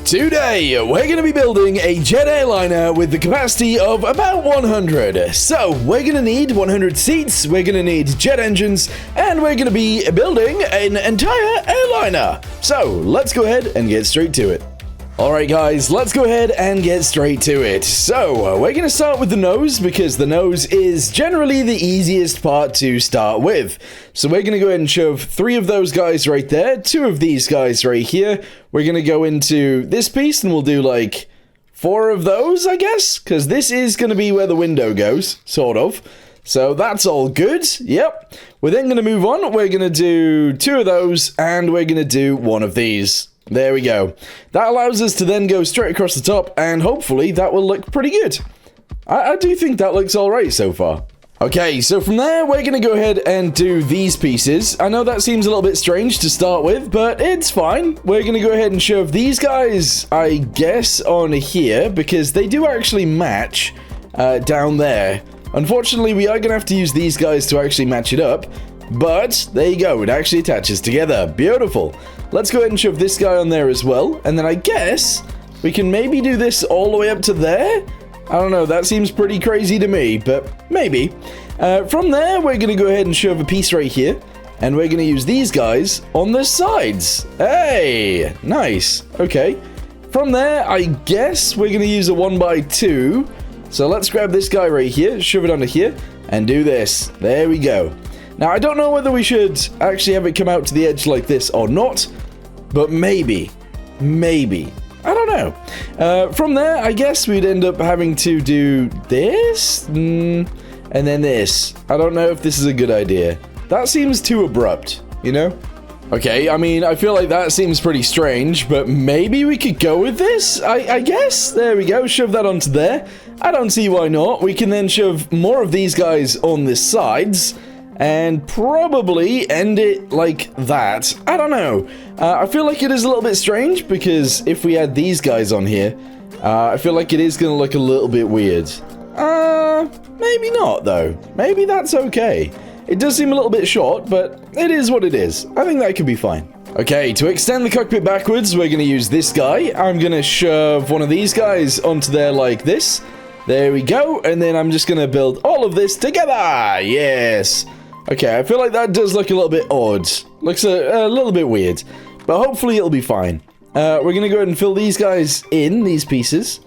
Today, we're going to be building a jet airliner with the capacity of about 100. So, we're going to need 100 seats, we're going to need jet engines, and we're going to be building an entire airliner. So, let's go ahead and get straight to it. Alright guys, let's go ahead and get straight to it. So, we're going to start with the nose because the nose is generally the easiest part to start with. So we're going to go ahead and shove 3 of those guys right there, 2 of these guys right here. We're going to go into this piece and we'll do like 4 of those, I guess, because this is going to be where the window goes, sort of. So that's all good, yep. We're then going to move on, we're going to do 2 of those and we're going to do 1 of these. There we go. That allows us to then go straight across the top, and hopefully that will look pretty good. I do think that looks alright so far. Okay, so from there, we're going to go ahead and do these pieces. I know that seems a little bit strange to start with, but it's fine. We're going to go ahead and shove these guys, I guess, on here, because they do actually match down there. Unfortunately, we are going to have to use these guys to actually match it up, but there you go. It actually attaches together. Beautiful. Let's go ahead and shove this guy on there as well. And then I guess we can maybe do this all the way up to there? I don't know, that seems pretty crazy to me, but maybe. From there, we're going to go ahead and shove a piece right here. And we're going to use these guys on the sides. Hey, nice. Okay. From there, I guess we're going to use a 1x2. So let's grab this guy right here, shove it onto here, and do this. There we go. Now, I don't know whether we should actually have it come out to the edge like this or not, but maybe. I don't know. From there, I guess we'd end up having to do this, and then this. I don't know if this is a good idea. That seems too abrupt, you know? Okay, I mean, I feel like that seems pretty strange, but maybe we could go with this, I guess? There we go, shove that onto there. I don't see why not. We can then shove more of these guys on the sides, and probably end it like that. I don't know. I feel like it is a little bit strange because if we add these guys on here, I feel like it is going to look a little bit weird. Maybe not though. Maybe that's okay. It does seem a little bit short, but it is what it is. I think that could be fine. Okay, to extend the cockpit backwards, we're going to use this guy. I'm going to shove one of these guys onto there like this. There we go. And then I'm just going to build all of this together. Yes. Okay, I feel like that does look a little bit odd. Looks a little bit weird. But hopefully it'll be fine. We're going to go ahead and fill these guys in, these pieces.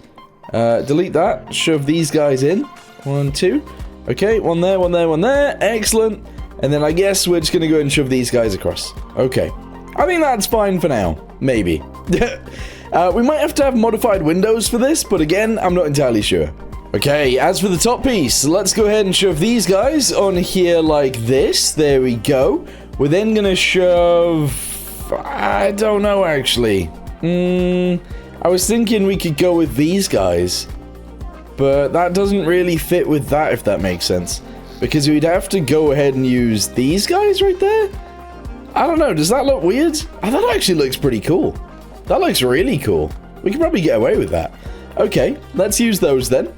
Delete that. Shove these guys in. 1, 2. Okay, one there, one there, one there. Excellent. And then I guess we're just going to go ahead and shove these guys across. Okay. I think that's fine for now. Maybe. We might have to have modified windows for this, but again, I'm not entirely sure. Okay, as for the top piece, let's go ahead and shove these guys on here like this. There we go. We're then going to shove... I don't know, actually. I was thinking we could go with these guys. But that doesn't really fit with that, if that makes sense. Because we'd have to go ahead and use these guys right there? I don't know, does that look weird? I thought it actually looks pretty cool. That looks really cool. We could probably get away with that. Okay, let's use those then.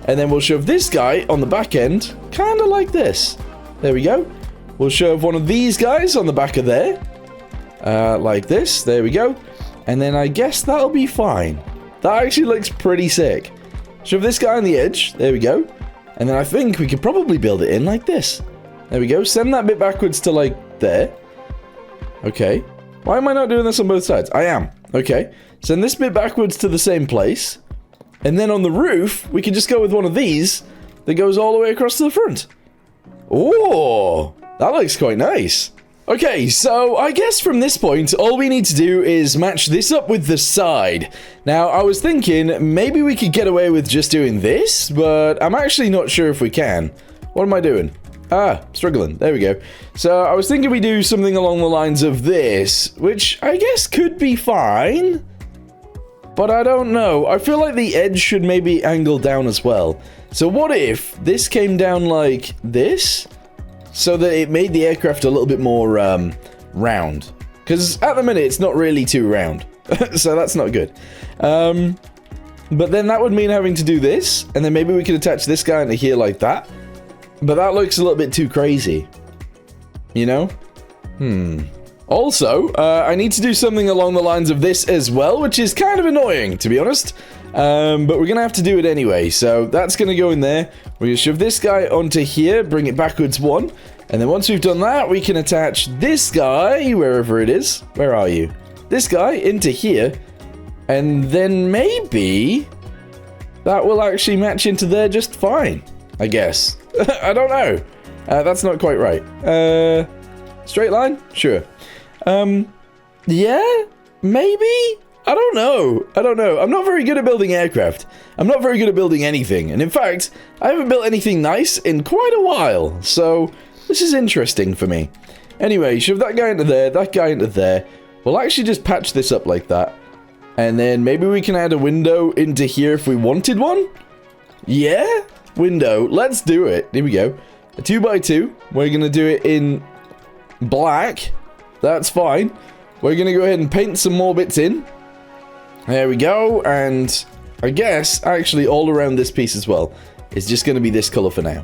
And then we'll shove this guy on the back end, kind of like this. There we go. We'll shove one of these guys on the back of there. Like this. There we go. And then I guess that'll be fine. That actually looks pretty sick. Shove this guy on the edge. There we go. And then I think we could probably build it in like this. There we go. Send that bit backwards to like there. Okay. Why am I not doing this on both sides? I am. Okay. Send this bit backwards to the same place. And then on the roof, we can just go with one of these that goes all the way across to the front. Oh, that looks quite nice. Okay, so I guess from this point, all we need to do is match this up with the side. Now, I was thinking maybe we could get away with just doing this, but I'm actually not sure if we can. What am I doing? Struggling. There we go. So I was thinking we do something along the lines of this, which I guess could be fine. But I don't know. I feel like the edge should maybe angle down as well. So what if this came down like this? So that it made the aircraft a little bit more round. Because at the minute, it's not really too round. So that's not good. But then that would mean having to do this. And then maybe we could attach this guy into here like that. But that looks a little bit too crazy. You know? Also, I need to do something along the lines of this as well, which is kind of annoying, to be honest. But we're going to have to do it anyway. So that's going to go in there. We're going to shove this guy onto here, bring it backwards 1. And then once we've done that, we can attach this guy, wherever it is. Where are you? This guy into here. And then maybe that will actually match into there just fine, I guess. I don't know. That's not quite right. Straight line? Sure. Yeah? Maybe? I don't know. I'm not very good at building aircraft. I'm not very good at building anything. And in fact, I haven't built anything nice in quite a while. So, this is interesting for me. Anyway, shove that guy into there, that guy into there. We'll actually just patch this up like that. And then maybe we can add a window into here if we wanted one? Yeah? Window. Let's do it. Here we go. A 2x2. We're going to do it in black. That's fine. We're going to go ahead and paint some more bits in. There we go. And I guess actually all around this piece as well is just going to be this color for now.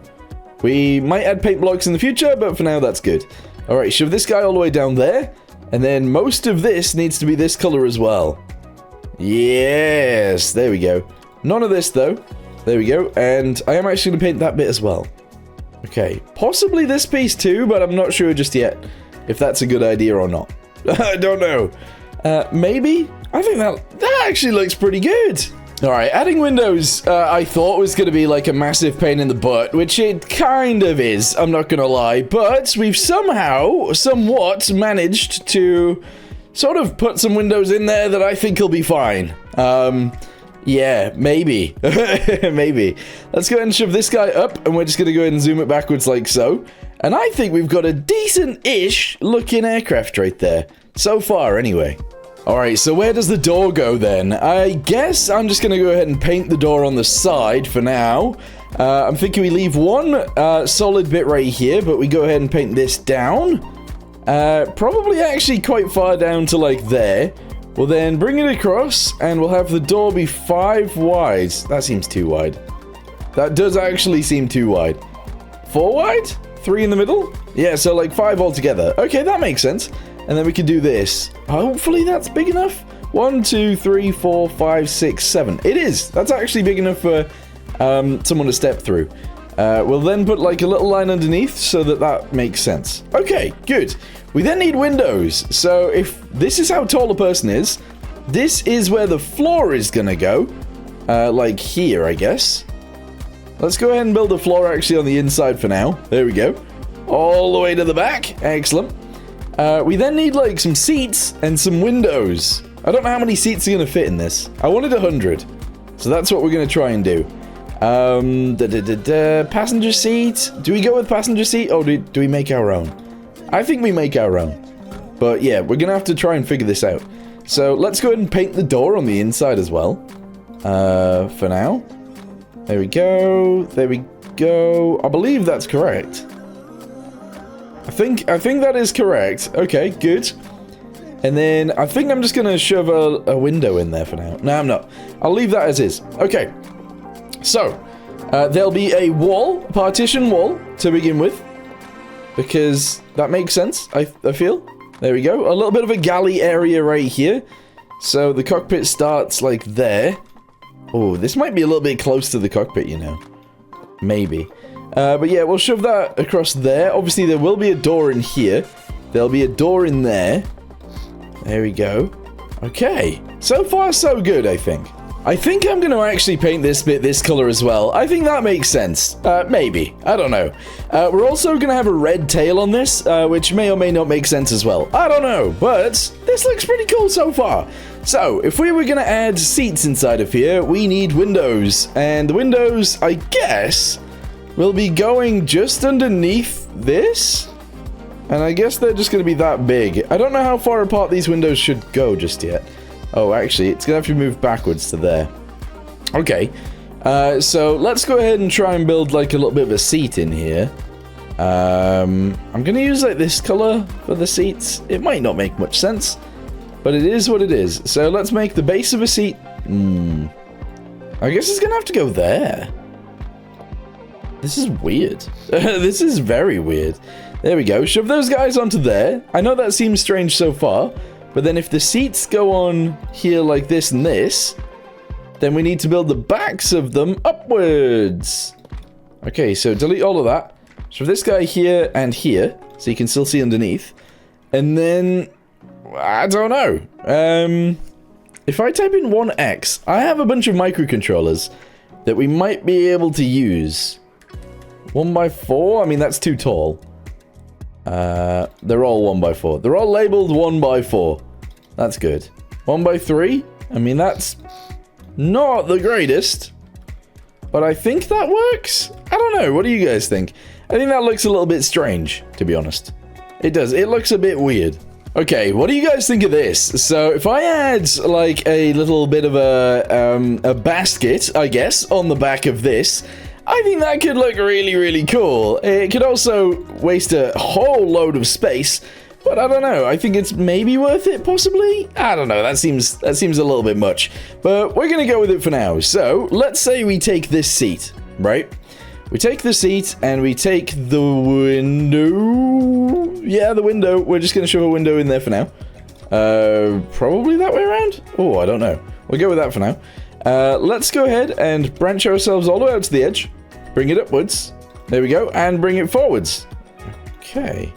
We might add paint blocks in the future, but for now that's good. All right, shove this guy all the way down there. And then most of this needs to be this color as well. Yes, there we go. None of this though. There we go. And I am actually going to paint that bit as well. Okay, possibly this piece too, but I'm not sure just yet if that's a good idea or not. I don't know. Maybe? I think that actually looks pretty good. Alright, adding windows I thought was going to be like a massive pain in the butt, which it kind of is, I'm not going to lie. But we've somehow, somewhat managed to sort of put some windows in there that I think will be fine. Yeah, maybe. Maybe. Let's go ahead and shove this guy up, and we're just going to go ahead and zoom it backwards like so. And I think we've got a decent-ish looking aircraft right there. So far, anyway. Alright, so where does the door go then? I guess I'm just going to go ahead and paint the door on the side for now. I'm thinking we leave one solid bit right here, but we go ahead and paint this down. Probably actually quite far down to like there. We'll then bring it across, and we'll have the door be 5 wide. That seems too wide. That does actually seem too wide. 4 wide? 3 in the middle? Yeah, so like 5 altogether. Okay, that makes sense. And then we can do this. Hopefully that's big enough. 1, 2, 3, 4, 5, 6, 7. It is. That's actually big enough for someone to step through. We'll then put like a little line underneath so that makes sense. Okay, good. We then need windows. So if this is how tall a person is, this is where the floor is gonna go. Like here, I guess. Let's go ahead and build a floor actually on the inside for now. There we go. All the way to the back. Excellent. We then need like some seats and some windows. I don't know how many seats are gonna fit in this. I wanted 100. So that's what we're gonna try and do. Passenger seat. Do we go with passenger seat or do we make our own? I think we make our own. But yeah, we're gonna have to try and figure this out. So let's go ahead and paint the door on the inside as well. For now. There we go. There we go. I believe that's correct. I think that is correct. Okay, good. And then I think I'm just gonna shove a window in there for now. No, I'm not. I'll leave that as is. Okay. So, there'll be a wall, partition wall, to begin with. Because that makes sense, I feel. There we go. A little bit of a galley area right here. So the cockpit starts like there. Oh, this might be a little bit close to the cockpit, you know. Maybe. But yeah, we'll shove that across there. Obviously, there will be a door in here. There'll be a door in there. There we go. Okay. So far, so good, I think. I think I'm going to actually paint this bit this color as well. I think that makes sense. Maybe. I don't know. We're also going to have a red tail on this, which may or may not make sense as well. I don't know, but this looks pretty cool so far. So, if we were going to add seats inside of here, we need windows. And the windows, I guess, will be going just underneath this. And I guess they're just going to be that big. I don't know how far apart these windows should go just yet. Oh, actually, it's going to have to move backwards to there. Okay. So, let's go ahead and try and build, like, a little bit of a seat in here. I'm going to use, like, this color for the seats. It might not make much sense, but it is what it is. So, let's make the base of a seat. I guess it's going to have to go there. This is weird. This is very weird. There we go. Shove those guys onto there. I know that seems strange so far, but then if the seats go on here like this and this, then we need to build the backs of them upwards. Okay, so delete all of that. So this guy here and here, so you can still see underneath. And then, I don't know. If I type in 1x, I have a bunch of microcontrollers that we might be able to use. 1x4? I mean, that's too tall. They're all 1x4. They're all labeled 1x4. That's good. 1x3? I mean, that's not the greatest. But I think that works? I don't know. What do you guys think? I think that looks a little bit strange, to be honest. It does. It looks a bit weird. Okay, what do you guys think of this? So, if I add, like, a little bit of a basket, I guess, on the back of this, I think that could look really, really cool. It could also waste a whole load of space, but I don't know. I think it's maybe worth it, possibly? I don't know. That seems a little bit much, but we're going to go with it for now. So, let's say we take this seat, right? We take the seat and we take the window. Yeah, the window. We're just going to shove a window in there for now. Probably that way around? Oh, I don't know. We'll go with that for now. Let's go ahead and branch ourselves all the way out to the edge. Bring it upwards. There we go. And bring it forwards. Okay.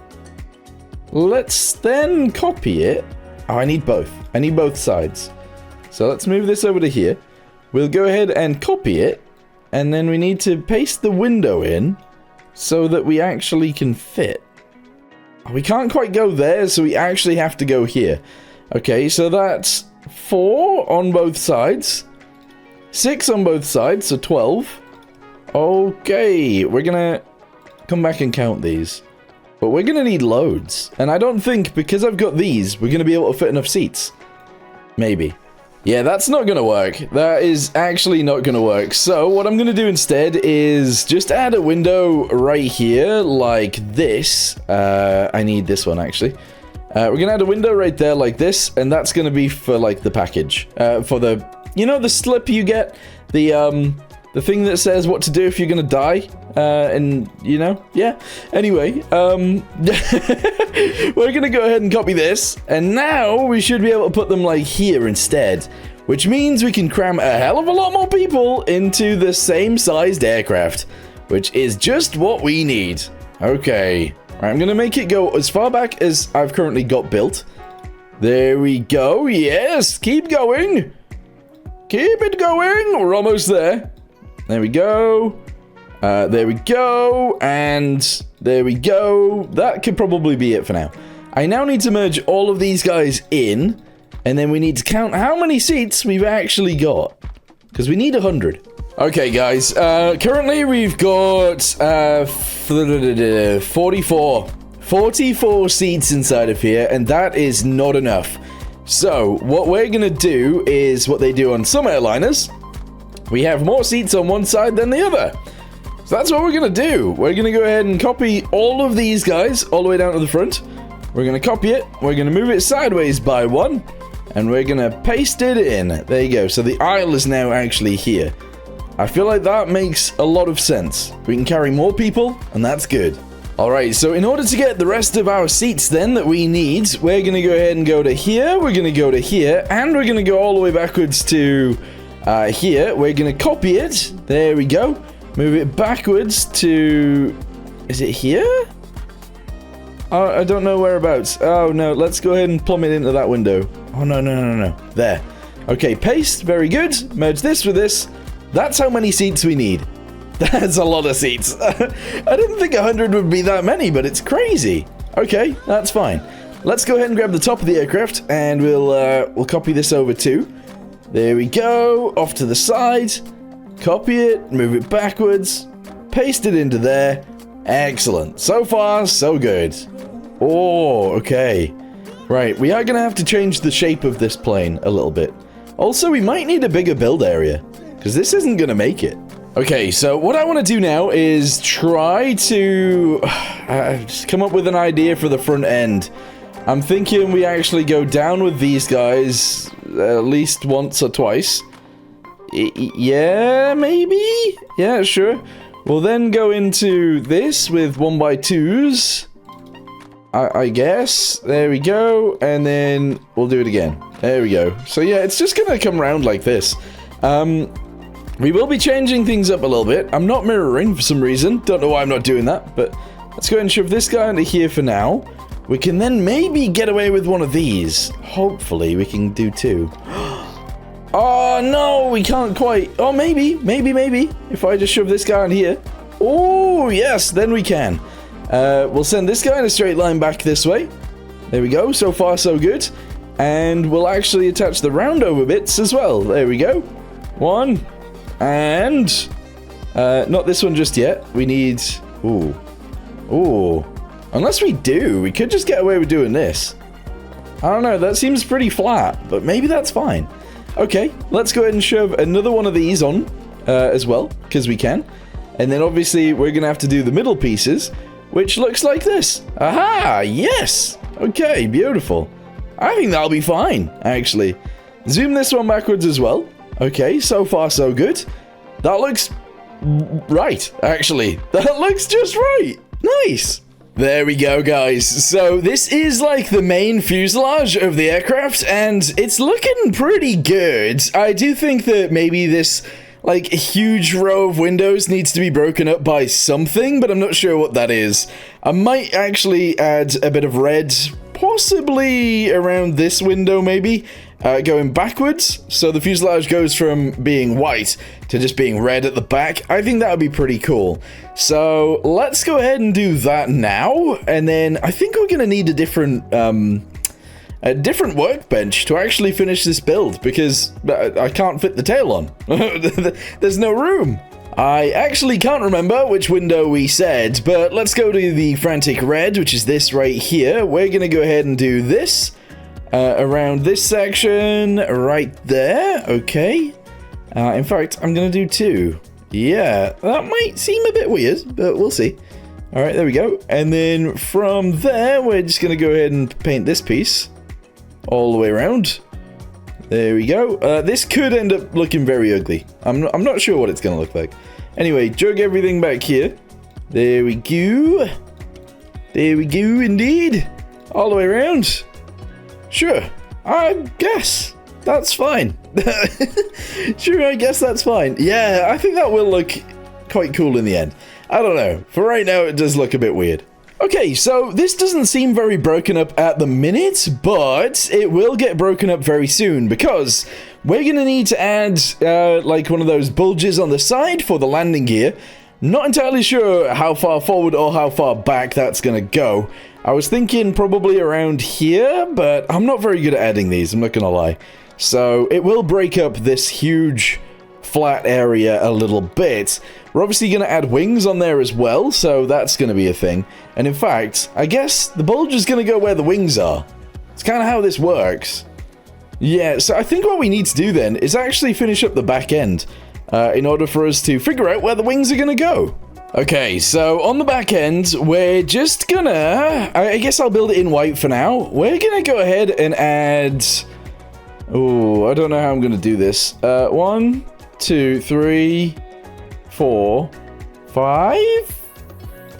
Let's then copy it. Oh, I need both. I need both sides. So let's move this over to here. We'll go ahead and copy it. And then we need to paste the window in so that we actually can fit. We can't quite go there, so we actually have to go here. Okay, so that's 4 on both sides. 6 on both sides, so 12. Okay, we're gonna come back and count these. But we're gonna need loads. And I don't think, because I've got these, we're gonna be able to fit enough seats. Maybe. Yeah, that's not gonna work. That is actually not gonna work. So, what I'm gonna do instead is just add a window right here, like this. I need this one, actually. We're gonna add a window right there, like this, and that's gonna be for, like, the package. For the, you know, the slip you get? The thing that says what to do if you're gonna die? And, you know? Yeah. Anyway, we're gonna go ahead and copy this, and now we should be able to put them, like, here instead. Which means we can cram a hell of a lot more people into the same sized aircraft. Which is just what we need. Okay. Right, I'm gonna make it go as far back as I've currently got built. There we go. Yes! Keep going! Keep it going! We're almost there. There we go. There we go. And there we go. That could probably be it for now. I now need to merge all of these guys in. And then we need to count how many seats we've actually got. Because we need 100. Okay, guys. Currently, we've got 44 seats inside of here. And that is not enough. So, what we're going to do is what they do on some airliners. We have more seats on one side than the other. So that's what we're going to do. We're going to go ahead and copy all of these guys all the way down to the front. We're going to copy it. We're going to move it sideways by 1. And we're going to paste it in. There you go. So the aisle is now actually here. I feel like that makes a lot of sense. We can carry more people, and that's good. Alright, so in order to get the rest of our seats then that we need, we're going to go ahead and go to here. We're going to go to here. And we're going to go all the way backwards to... here, we're going to copy it. There we go. Move it backwards to... Is it here? Oh, I don't know whereabouts. Oh, no. Let's go ahead and plumb it into that window. Oh, no. There. Okay, paste. Very good. Merge this with this. That's how many seats we need. That's a lot of seats. I didn't think 100 would be that many, but it's crazy. Okay, that's fine. Let's go ahead and grab the top of the aircraft, and we'll copy this over too. There we go, off to the side, copy it, move it backwards, paste it into there. Excellent. So far, so good. Oh, okay. Right, we are going to have to change the shape of this plane a little bit. Also, we might need a bigger build area, because this isn't going to make it. Okay, so what I want to do now is try to just come up with an idea for the front end. I'm thinking we actually go down with these guys at least once or twice. Yeah, maybe? Yeah, sure. We'll then go into this with 1x2s. I guess. There we go. And then we'll do it again. There we go. So yeah, it's just gonna come around like this. We will be changing things up a little bit. I'm not mirroring for some reason. Don't know why I'm not doing that, but let's go ahead and shove this guy into here for now. We can then maybe get away with one of these. Hopefully we can do 2. Oh no, we can't quite. Oh, maybe. If I just shove this guy in here. Oh, yes, then we can. We'll send this guy in a straight line back this way. There we go. So far, so good. And we'll actually attach the roundover bits as well. There we go. 1. And... not this one just yet. We need... Ooh. Unless we do. We could just get away with doing this. I don't know. That seems pretty flat. But maybe that's fine. Okay. Let's go ahead and shove another one of these on as well. Because we can. And then obviously we're going to have to do the middle pieces. Which looks like this. Aha! Yes! Okay, beautiful. I think that'll be fine, actually. Zoom this one backwards as well. Okay, so far so good. That looks right, actually. That looks just right. Nice. There we go, guys. So this is like the main fuselage of the aircraft, and it's looking pretty good. I do think that maybe this... like, a huge row of windows needs to be broken up by something, but I'm not sure what that is. I might actually add a bit of red, possibly around this window, maybe, going backwards. So the fuselage goes from being white to just being red at the back. I think that would be pretty cool. So let's go ahead and do that now. And then I think we're going to need a different workbench to actually finish this build, because I can't fit the tail on. There's no room. I actually can't remember which window we said, but let's go to the Frantic Red, which is this right here. We're going to go ahead and do this around this section right there. Okay. In fact, I'm going to do 2. Yeah, that might seem a bit weird, but we'll see. All right, there we go. And then from there, we're just going to go ahead and paint this piece all the way around. There we go. This could end up looking very ugly. I'm not sure what it's going to look like. Anyway, jug everything back here. There we go. There we go, indeed. All the way around. Sure. I guess that's fine. Sure, I guess that's fine. Yeah, I think that will look quite cool in the end. I don't know. For right now, it does look a bit weird. Okay, so this doesn't seem very broken up at the minute, but it will get broken up very soon, because we're going to need to add, like, one of those bulges on the side for the landing gear. Not entirely sure how far forward or how far back that's going to go. I was thinking probably around here, but I'm not very good at adding these, I'm not going to lie. So it will break up this huge flat area a little bit. We're obviously going to add wings on there as well, so that's going to be a thing. And in fact, I guess the bulge is going to go where the wings are. It's kind of how this works. Yeah, so I think what we need to do then is actually finish up the back end in order for us to figure out where the wings are going to go. Okay, so on the back end, we're just gonna... I guess I'll build it in white for now. We're gonna go ahead and add... Oh, I don't know how I'm gonna do this. 1, 2, 3... 4, 5?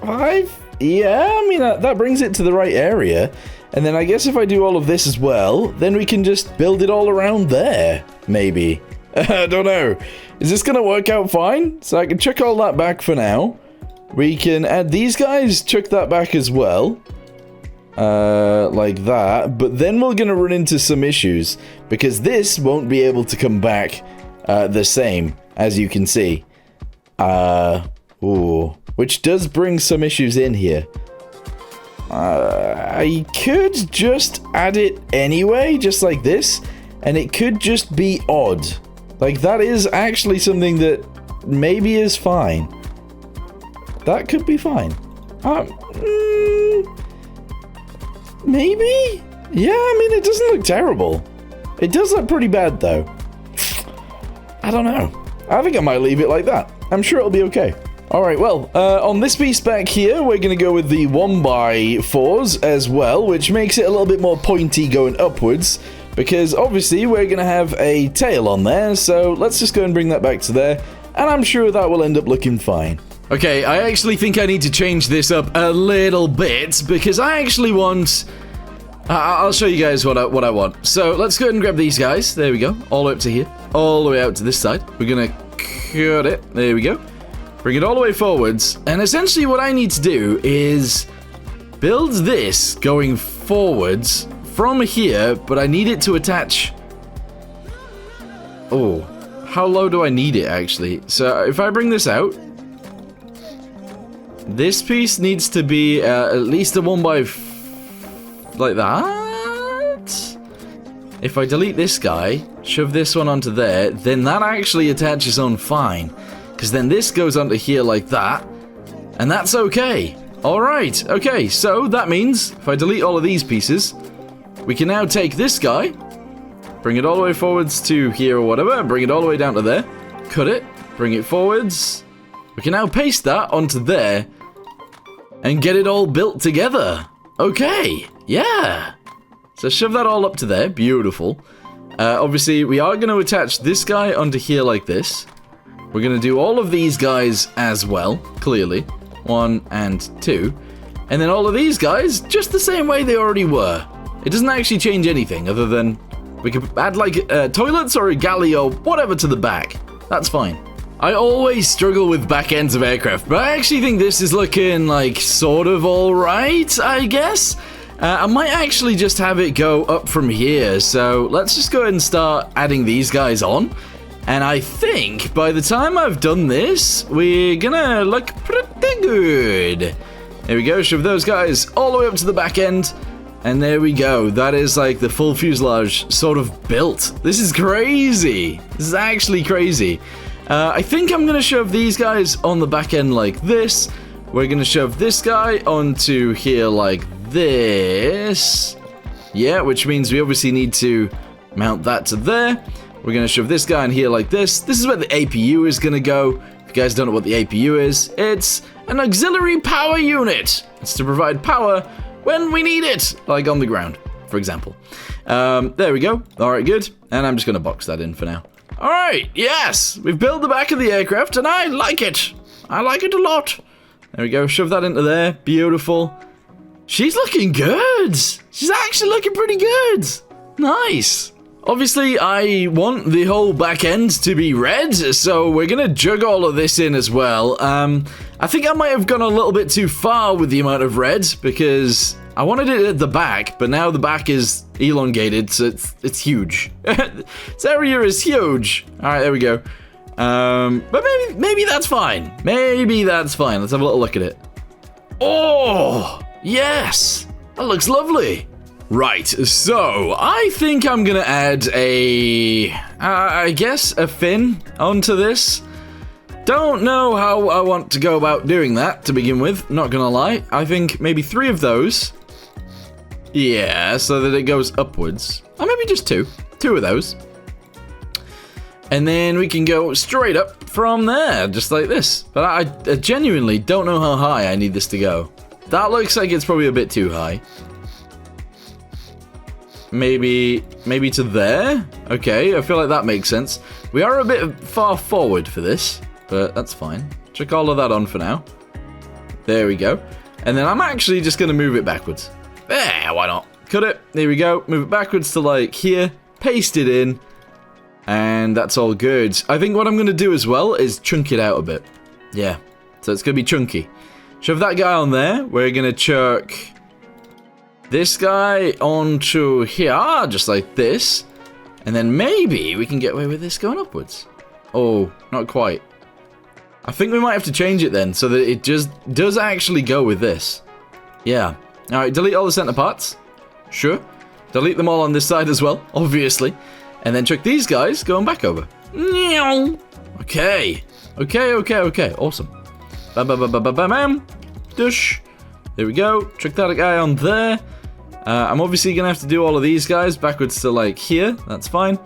5? Yeah, I mean, that brings it to the right area. And then I guess if I do all of this as well, then we can just build it all around there, maybe. I don't know. Is this going to work out fine? So I can chuck all that back for now. We can add these guys, chuck that back as well. Like that. But then we're going to run into some issues, because this won't be able to come back the same, as you can see. Which does bring some issues in here. I could just add it anyway, just like this, and it could just be odd. Like, that is actually something that maybe is fine. That could be fine. Maybe? Yeah, I mean, it doesn't look terrible. It does look pretty bad, though. I don't know. I think I might leave it like that. I'm sure it'll be okay. Alright, well, on this piece back here, we're going to go with the 1x4s as well, which makes it a little bit more pointy going upwards, because obviously we're going to have a tail on there, so let's just go and bring that back to there, and I'm sure that will end up looking fine. Okay, I actually think I need to change this up a little bit because I actually want... I'll show you guys what I want. So let's go ahead and grab these guys. There we go. All the way up to here. All the way out to this side. We're going to cut it. There we go. Bring it all the way forwards. And essentially what I need to do is build this going forwards from here, but I need it to attach... Oh, how low do I need it actually? So if I bring this out, this piece needs to be at least a 1 by... like that? If I delete this guy, shove this one onto there, then that actually attaches on fine. Because then this goes onto here like that, and that's okay. Alright, okay, so that means if I delete all of these pieces, we can now take this guy, bring it all the way forwards to here or whatever, bring it all the way down to there, cut it, bring it forwards. We can now paste that onto there and get it all built together. Okay, yeah. So shove that all up to there, beautiful. Obviously, we are going to attach this guy onto here like this. We're going to do all of these guys as well, clearly. 1 and 2. And then all of these guys, just the same way they already were. It doesn't actually change anything other than we could add like toilets or a galley or whatever to the back. That's fine. I always struggle with back ends of aircraft, but I actually think this is looking like sort of alright, I guess. I might actually just have it go up from here, so let's just go ahead and start adding these guys on. And I think by the time I've done this, we're gonna look pretty good. There we go, shove those guys all the way up to the back end. And there we go, that is like the full fuselage sort of built. This is crazy. This is actually crazy. I think I'm gonna shove these guys on the back end like this. We're gonna shove this guy onto here like this. Yeah, which means we obviously need to mount that to there. We're going to shove this guy in here like this. This is where the APU is going to go. If you guys don't know what the APU is, it's an auxiliary power unit. It's to provide power when we need it, like on the ground, for example. There we go. All right, good. And I'm just going to box that in for now. All right, yes. We've built the back of the aircraft, and I like it. I like it a lot. There we go. Shove that into there. Beautiful. She's looking good. She's actually looking pretty good. Nice. Obviously, I want the whole back end to be red, so we're going to jug all of this in as well. I think I might have gone a little bit too far with the amount of red, because I wanted it at the back, but now the back is elongated, so it's huge. This area is huge. All right, there we go. But maybe that's fine. Maybe that's fine. Let's have a little look at it. Oh, yes. That looks lovely. Right, so I think I'm gonna add I guess a fin onto this. Don't know how I want to go about doing that to begin with, not gonna lie. I think maybe 3 of those. Yeah, so that it goes upwards. Or maybe just 2. 2 of those. And then we can go straight up from there, just like this. But I genuinely don't know how high I need this to go. That looks like it's probably a bit too high. Maybe to there? Okay, I feel like that makes sense. We are a bit far forward for this, but that's fine. Chuck all of that on for now. There we go. And then I'm actually just going to move it backwards. There, why not? Cut it. There we go. Move it backwards to like here. Paste it in. And that's all good. I think what I'm going to do as well is chunk it out a bit. Yeah, so it's going to be chunky. Shove that guy on there. We're going to chuck this guy onto here, just like this. And then maybe we can get away with this going upwards. Oh, not quite. I think we might have to change it then, so that it just does actually go with this. Yeah. Alright, delete all the center parts. Sure. Delete them all on this side as well, obviously. And then chuck these guys going back over. Okay. Okay. Awesome. Bam. Dush. There we go. Chuck that guy on there. I'm obviously going to have to do all of these guys backwards to like here. That's fine.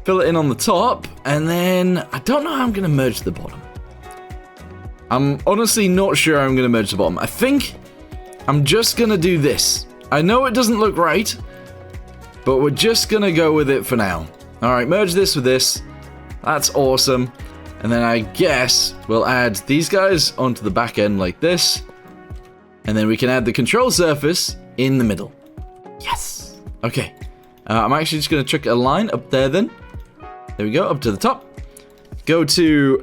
Fill it in on the top. And then I don't know how I'm going to merge the bottom. I'm honestly not sure how I'm going to merge the bottom. I think I'm just going to do this. I know it doesn't look right, but we're just going to go with it for now. All right, merge this with this. That's awesome. And then I guess we'll add these guys onto the back end like this. And then we can add the control surface in the middle. Yes. Okay. I'm actually just going to chuck a line up there then. There we go, up to the top. Go to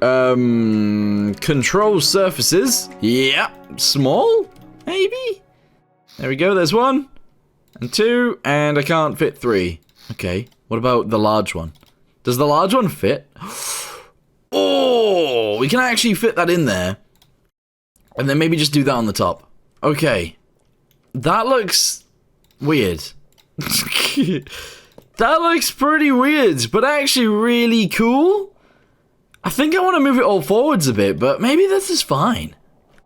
control surfaces. Yeah, small, maybe. There we go, there's 1 and 2, and I can't fit 3. Okay, what about the large one? Does the large one fit? Oh, we can actually fit that in there. And then maybe just do that on the top. Okay, that looks weird. That looks pretty weird, but actually really cool. I think I want to move it all forwards a bit, but maybe this is fine.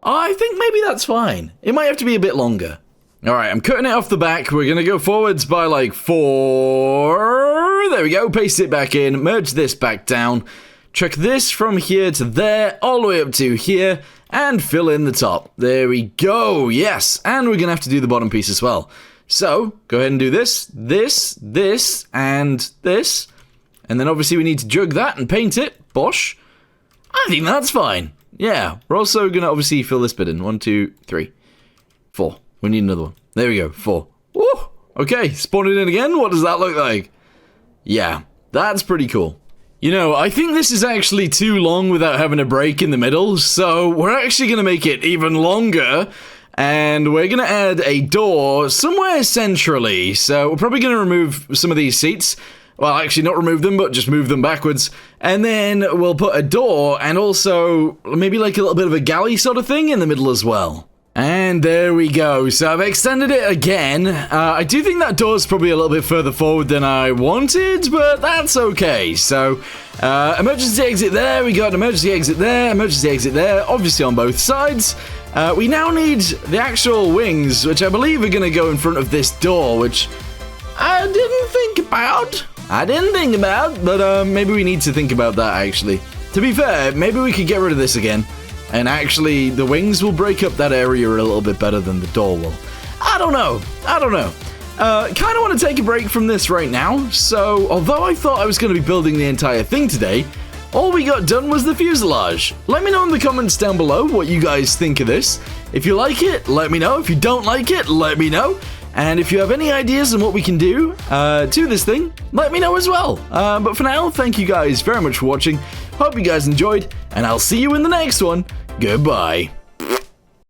I think maybe that's fine. It might have to be a bit longer. Alright, I'm cutting it off the back. We're going to go forwards by like 4. There we go. Paste it back in. Merge this back down. Chuck this from here to there, all the way up to here, and fill in the top. There we go. Yes, and we're going to have to do the bottom piece as well. So, go ahead and do this, this, this, and this. And then obviously we need to jug that and paint it. Bosh. I think that's fine. Yeah, we're also going to obviously fill this bit in. 1, 2, 3, 4. We need another one. There we go, 4. Woo! Okay, spawn it in again. What does that look like? Yeah, that's pretty cool. You know, I think this is actually too long without having a break in the middle, so we're actually going to make it even longer. And we're going to add a door somewhere centrally. So we're probably going to remove some of these seats. Well, actually not remove them, but just move them backwards. And then we'll put a door and also maybe like a little bit of a galley sort of thing in the middle as well. And there we go. So I've extended it again. I do think that door's probably a little bit further forward than I wanted, but that's okay. So emergency exit there. We got an emergency exit there, emergency exit there, obviously on both sides. We now need the actual wings, which I believe are going to go in front of this door, which I didn't think about. But maybe we need to think about that, actually. To be fair, maybe we could get rid of this again. And actually, the wings will break up that area a little bit better than the door will. I don't know. Kind of want to take a break from this right now. So, although I thought I was going to be building the entire thing today, all we got done was the fuselage. Let me know in the comments down below what you guys think of this. If you like it, let me know. If you don't like it, let me know. And if you have any ideas on what we can do to this thing, let me know as well. But for now, thank you guys very much for watching. Hope you guys enjoyed, and I'll see you in the next one. Goodbye.